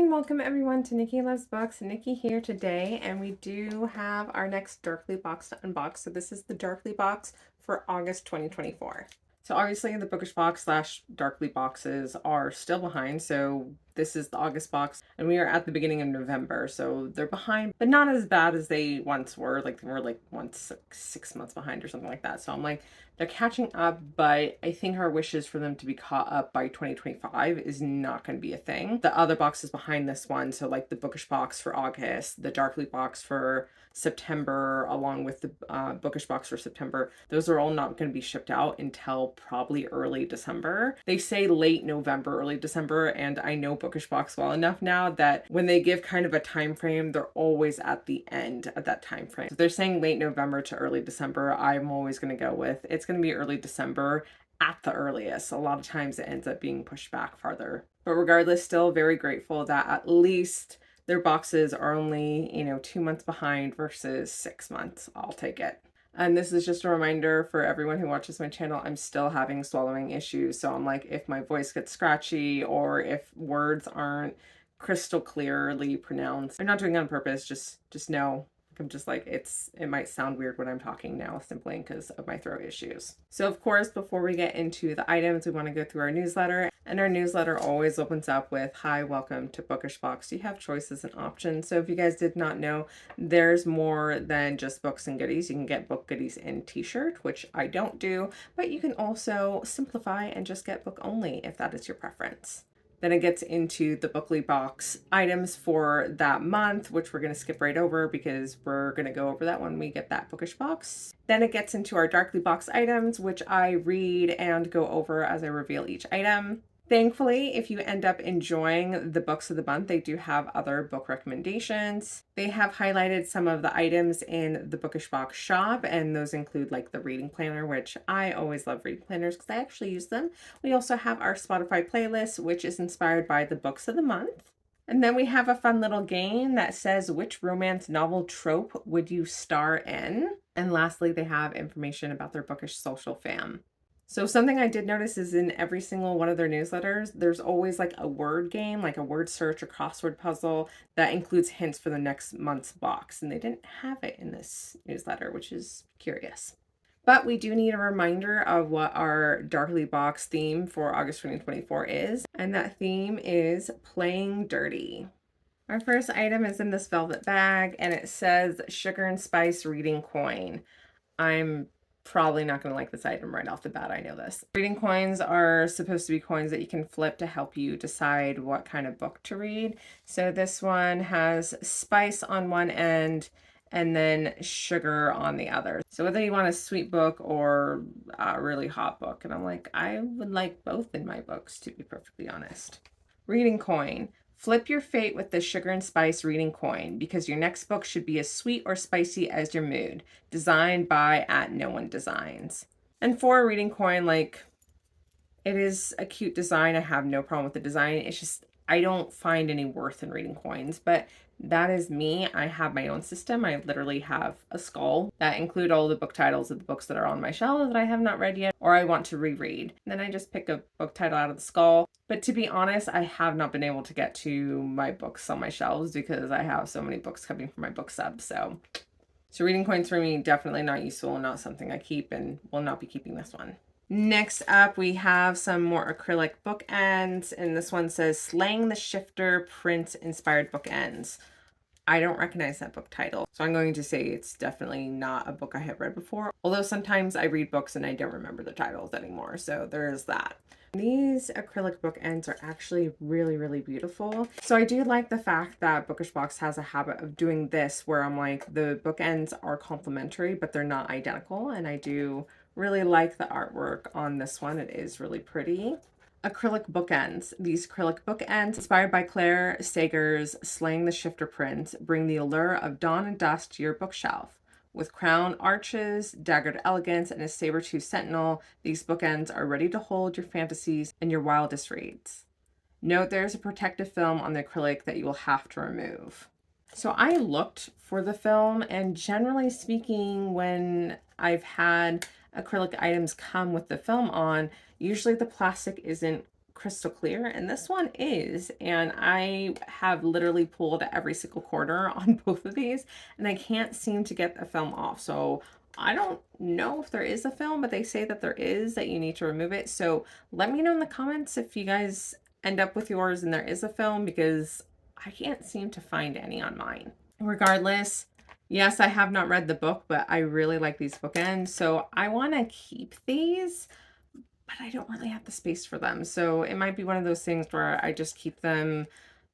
And welcome everyone to Nikki Loves Books. Nikki here today, and we do have our next Darkly box to unbox. So this is the Darkly box for August 2024. So obviously the Bookish box slash Darkly boxes are still behind. So this is the August box and we are at the beginning of November. So they're behind, but not as bad as they once were. Like they were like once 6 months behind or something like that. So I'm like, they're catching up, but I think our wishes for them to be caught up by 2025 is not going to be a thing. The other boxes behind this one, so like the Bookish box for August, the Darkly box for September, along with the Bookish box for September, those are all not going to be shipped out until probably early December. They say late November, early December, and I know Bookish box well enough now that when they give kind of a time frame, they're always at the end of that time frame. So they're saying late November to early December. I'm always going to go with it's going to be early December at the earliest. A lot of times it ends up being pushed back farther. But regardless, still very grateful that at least their boxes are only, 2 months behind versus 6 months. I'll take it. And this is just a reminder for everyone who watches my channel, I'm still having swallowing issues. So I'm like, if my voice gets scratchy or if words aren't crystal clearly pronounced, I'm not doing it on purpose. Just know I'm just like, it might sound weird when I'm talking now simply because of my throat issues. So of course, before we get into the items, we want to go through our newsletter. And our newsletter always opens up with, hi, welcome to Bookish Box. You have choices and options. So if you guys did not know, there's more than just books and goodies. You can get book goodies and t-shirt, which I don't do, but you can also simplify and just get book only if that is your preference. Then it gets into the Bookly box items for that month, which we're going to skip right over because we're going to go over that when we get that Bookish box. Then it gets into our Darkly box items, which I read and go over as I reveal each item. Thankfully, if you end up enjoying the books of the month, they do have other book recommendations. They have highlighted some of the items in the Bookish box shop, and those include like the reading planner, which I always love reading planners because I actually use them. We also have our Spotify playlist, which is inspired by the books of the month. And then we have a fun little game that says, which romance novel trope would you star in? And lastly, they have information about their Bookish social fam. So something I did notice is in every single one of their newsletters, there's always like a word game, like a word search or crossword puzzle that includes hints for the next month's box. And they didn't have it in this newsletter, which is curious. But we do need a reminder of what our Darkly box theme for August 2024 is. And that theme is playing dirty. Our first item is in this velvet bag and it says sugar and spice reading coin. I'm probably not going to like this item right off the bat. I know this. Reading coins are supposed to be coins that you can flip to help you decide what kind of book to read. So this one has spice on one end and then sugar on the other. So whether you want a sweet book or a really hot book, and I'm like, I would like both in my books, to be perfectly honest. Reading coin. Flip your fate with the sugar and spice reading coin because your next book should be as sweet or spicy as your mood. Designed by @NoOneDesigns. And for a reading coin, like, it is a cute design. I have no problem with the design. It's just, I don't find any worth in reading coins, but that is me. I have my own system. I literally have a skull that include all the book titles of the books that are on my shelf that I have not read yet or I want to reread. And then I just pick a book title out of the skull. But to be honest, I have not been able to get to my books on my shelves because I have so many books coming from my book sub. So reading coins for me, definitely not useful, not something I keep, and will not be keeping this one. Next up, we have some more acrylic bookends, and this one says Slaying the Shifter Prince Inspired Bookends. I don't recognize that book title, so I'm going to say it's definitely not a book I have read before, although sometimes I read books and I don't remember the titles anymore, so there's that. These acrylic bookends are actually really, really beautiful. So I do like the fact that Bookish Box has a habit of doing this where I'm like, the bookends are complementary, but they're not identical, and I do really like the artwork on this one. It is really pretty. Acrylic bookends. These acrylic bookends, inspired by Claire Sager's Slaying the Shifter Prince, bring the allure of dawn and dusk to your bookshelf. With crown arches, daggered elegance, and a saber-tooth sentinel, these bookends are ready to hold your fantasies and your wildest reads. Note there's a protective film on the acrylic that you will have to remove. So I looked for the film, and generally speaking, when I've had acrylic items come with the film on, usually the plastic isn't crystal clear, and this one is, and I have literally pulled every single corner on both of these, and I can't seem to get the film off. So I don't know if there is a film, but they say that there is, that you need to remove it. So let me know in the comments if you guys end up with yours and there is a film, because I can't seem to find any on mine. Regardless, yes, I have not read the book, but I really like these bookends, so I want to keep these, but I don't really have the space for them. So it might be one of those things where I just keep them,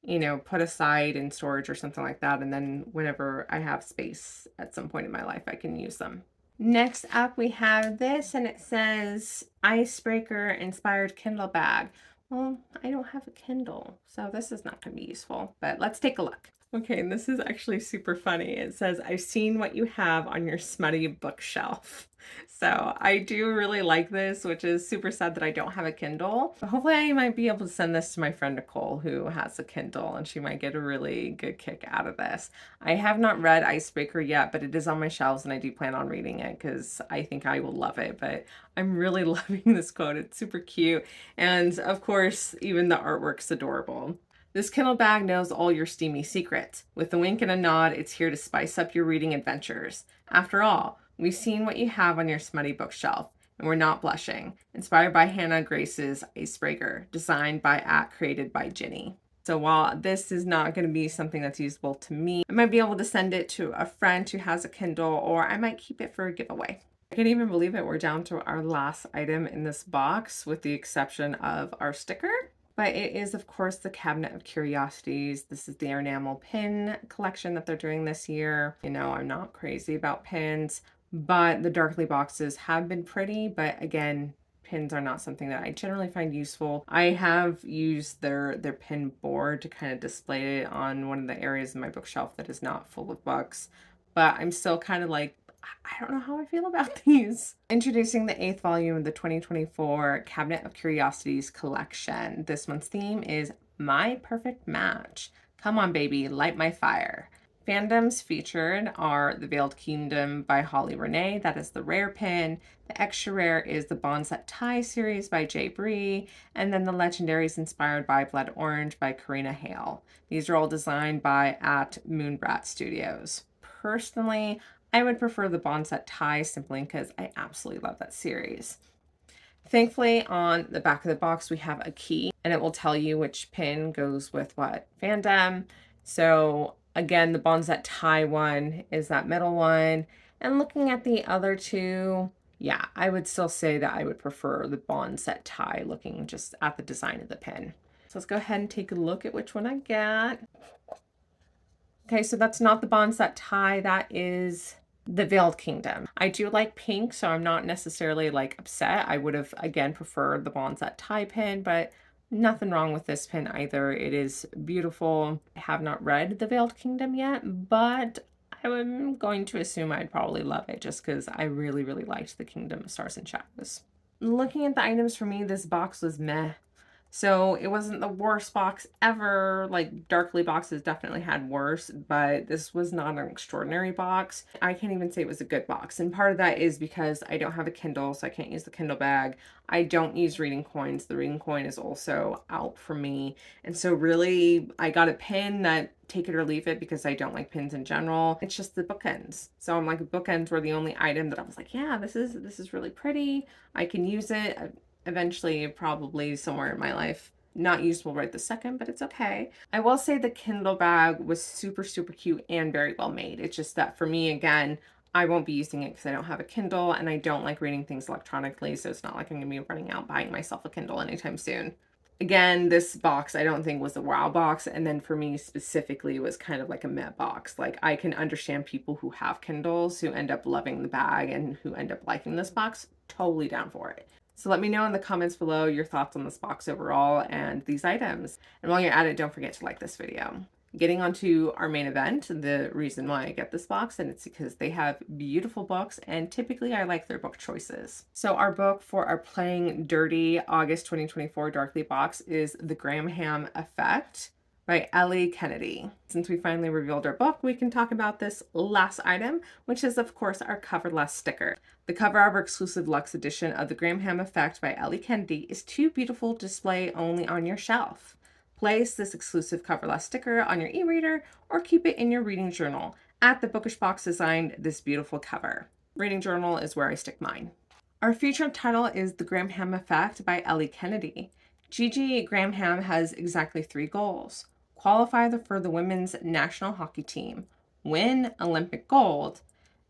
you know, put aside in storage or something like that, and then whenever I have space at some point in my life, I can use them. Next up, we have this, and it says Icebreaker inspired Kindle bag. Well, I don't have a Kindle, so this is not going to be useful, but let's take a look. Okay, and this is actually super funny. It says, I've seen what you have on your smutty bookshelf. So I do really like this, which is super sad that I don't have a Kindle. But hopefully I might be able to send this to my friend Nicole, who has a Kindle, and she might get a really good kick out of this. I have not read Icebreaker yet, but it is on my shelves and I do plan on reading it because I think I will love it. But I'm really loving this quote. It's super cute. And of course, even the artwork's adorable. This Kindle bag knows all your steamy secrets. With a wink and a nod, it's here to spice up your reading adventures. After all, we've seen what you have on your smutty bookshelf, and we're not blushing. Inspired by Hannah Grace's Icebreaker, designed by created by Ginny. So while this is not going to be something that's usable to me, I might be able to send it to a friend who has a Kindle, or I might keep it for a giveaway. I can't even believe it. We're down to our last item in this box, with the exception of our sticker. But it is, of course, the Cabinet of Curiosities. This is the enamel pin collection that they're doing this year. You know, I'm not crazy about pins, but the Darkly boxes have been pretty. But again, pins are not something that I generally find useful. I have used their pin board to kind of display it on one of the areas in my bookshelf that is not full of books. But I'm still kind of like, I don't know how I feel about these. Introducing the 8th volume of the 2024 Cabinet of Curiosities collection. This month's theme is My Perfect Match. Come on, baby, light my fire. Fandoms featured are The Veiled Kingdom by Holly Renee. That is the rare pin. The extra rare is the Bond Set Tie series by Jay Bree. And then the legendaries inspired by Blood Orange by Karina Hale. These are all designed by @Moonbrat Studios. Personally, I would prefer the Bond Set Tie simply because I absolutely love that series. Thankfully, on the back of the box, we have a key, and it will tell you which pin goes with what fandom. So again, the Bond Set Tie one is that middle one. And looking at the other two, yeah, I would still say that I would prefer the Bond Set Tie, looking just at the design of the pin. So let's go ahead and take a look at which one I got. Okay, so that's not the Bond Set Tie, that is the Veiled Kingdom. I do like pink, so I'm not necessarily like upset. I would have, again, preferred the Bond Set Tie pin, but nothing wrong with this pin either. It is beautiful. I have not read the Veiled Kingdom yet, but I'm going to assume I'd probably love it just because I really, really liked the Kingdom of Stars and Shadows. Looking at the items for me, this box was meh. So it wasn't the worst box ever. Like, Darkly boxes definitely had worse, but this was not an extraordinary box. I can't even say it was a good box. And part of that is because I don't have a Kindle, so I can't use the Kindle bag. I don't use reading coins. The reading coin is also out for me. And so really, I got a pin that take it or leave it because I don't like pins in general. It's just the bookends. So I'm like, bookends were the only item that I was like, yeah, this is really pretty. I can use it. Eventually, probably somewhere in my life. Not useful right this second, but it's okay. I will say the Kindle bag was super, super cute and very well made. It's just that for me, again, I won't be using it because I don't have a Kindle and I don't like reading things electronically, so it's not like I'm going to be running out buying myself a Kindle anytime soon. Again, this box I don't think was a wow box, and then for me specifically it was kind of like a meh box. Like, I can understand people who have Kindles who end up loving the bag and who end up liking this box. Totally down for it. So let me know in the comments below your thoughts on this box overall and these items. And while you're at it, don't forget to like this video. Getting onto our main event, the reason why I get this box, and it's because they have beautiful books, and typically I like their book choices. So our book for our Playing Dirty August 2024 Darkly box is The Graham Effect by Ellie Kennedy. Since we finally revealed our book, we can talk about this last item, which is of course our cover less sticker. The cover of our exclusive luxe edition of The Graham Effect by Ellie Kennedy is too beautiful to display only on your shelf. Place this exclusive cover less sticker on your e-reader or keep it in your reading journal. At the Bookish box designed this beautiful cover. Reading journal is where I stick mine. Our featured title is The Graham Effect by Ellie Kennedy. Gigi Graham has exactly 3 goals. Qualify for the women's national hockey team, win Olympic gold,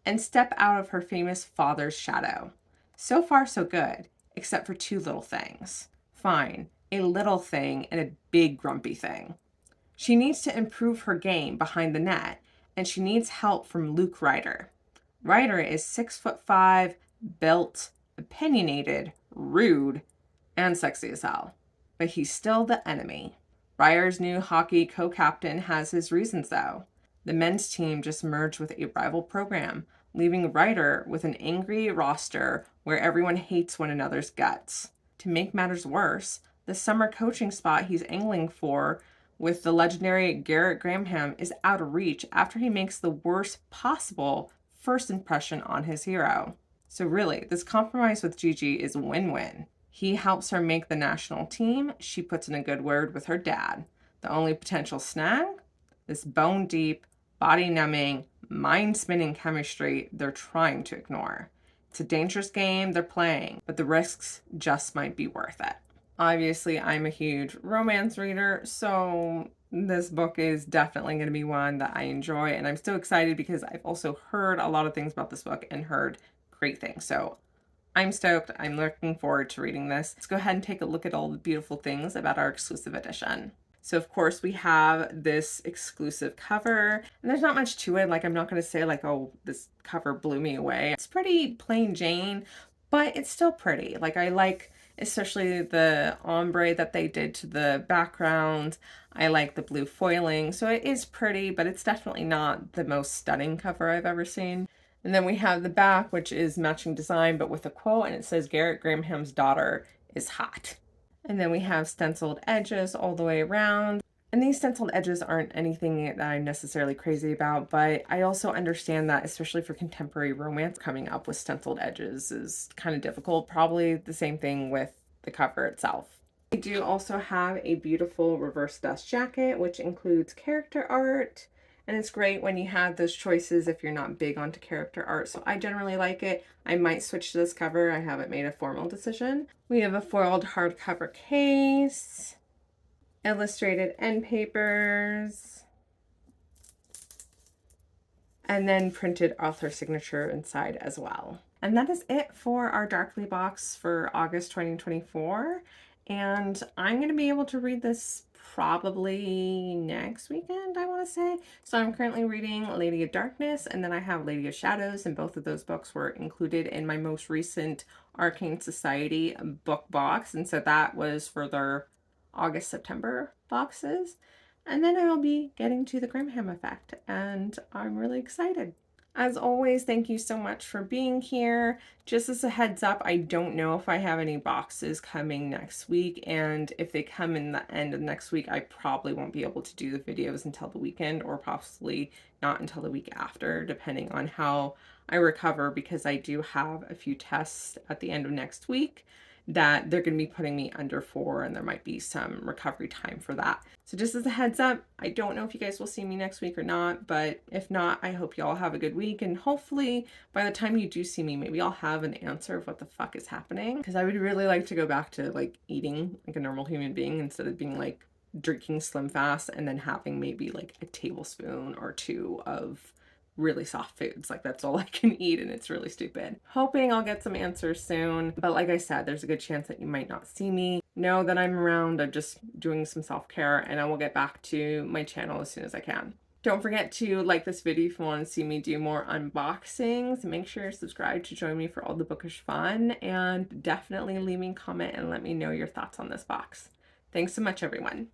and step out of her famous father's shadow. So far, so good, except for 2 little things. Fine, a little thing and a big grumpy thing. She needs to improve her game behind the net, and she needs help from Luke Ryder. Ryder is 6'5", built, opinionated, rude, and sexy as hell. But he's still the enemy. Ryder's new hockey co-captain has his reasons though. The men's team just merged with a rival program, leaving Ryder with an angry roster where everyone hates one another's guts. To make matters worse, the summer coaching spot he's angling for with the legendary Garrett Graham is out of reach after he makes the worst possible first impression on his hero. So really, this compromise with Gigi is win-win. He helps her make the national team. She puts in a good word with her dad. The only potential snag? This bone-deep, body-numbing, mind-spinning chemistry they're trying to ignore. It's a dangerous game they're playing, but the risks just might be worth it. Obviously, I'm a huge romance reader, so this book is definitely going to be one that I enjoy, and I'm so excited because I've also heard a lot of things about this book and heard great things. So I'm stoked. I'm looking forward to reading this. Let's go ahead and take a look at all the beautiful things about our exclusive edition. So of course we have this exclusive cover, and there's not much to it. Like, I'm not going to say like, oh, this cover blew me away. It's pretty plain Jane, but it's still pretty. Like, I like especially the ombre that they did to the background. I like the blue foiling. So it is pretty, but it's definitely not the most stunning cover I've ever seen. And then we have the back, which is matching design, but with a quote, and it says Garrett Graham's daughter is hot. And then we have stenciled edges all the way around. And these stenciled edges aren't anything that I'm necessarily crazy about, but I also understand that, especially for contemporary romance, coming up with stenciled edges is kind of difficult. Probably the same thing with the cover itself. We do also have a beautiful reverse dust jacket, which includes character art. And it's great when you have those choices if you're not big onto character art. So I generally like it. I might switch to this cover. I haven't made a formal decision. We have a foiled hardcover case, illustrated end papers, and then printed author signature inside as well. And that is it for our Darkly box for August 2024. And I'm going to be able to read this probably next weekend, I want to say. So I'm currently reading Lady of Darkness, and then I have Lady of Shadows, and both of those books were included in my most recent Arcane Society book box. And so that was for their August-September boxes. And then I will be getting to the Graham Effect, and I'm really excited. As always, thank you so much for being here. Just as a heads up, I don't know if I have any boxes coming next week, and if they come in the end of next week, I probably won't be able to do the videos until the weekend, or possibly not until the week after, depending on how I recover, because I do have a few tests at the end of next week that they're going to be putting me under for, and there might be some recovery time for that. So just as a heads up, I don't know if you guys will see me next week or not, but if not, I hope you all have a good week, and hopefully by the time you do see me, maybe I'll have an answer of what the fuck is happening, because I would really like to go back to like eating like a normal human being instead of being like drinking Slim Fast and then having maybe like a tablespoon or 2 of really soft foods. Like, that's all I can eat, and it's really stupid. Hoping I'll get some answers soon, but like I said, there's a good chance that you might not see me. Know that I'm around. I'm just doing some self-care, and I will get back to my channel as soon as I can. Don't forget to like this video if you want to see me do more unboxings. Make sure you're subscribed to join me for all the bookish fun, and definitely leave me a comment and let me know your thoughts on this box. Thanks so much, everyone.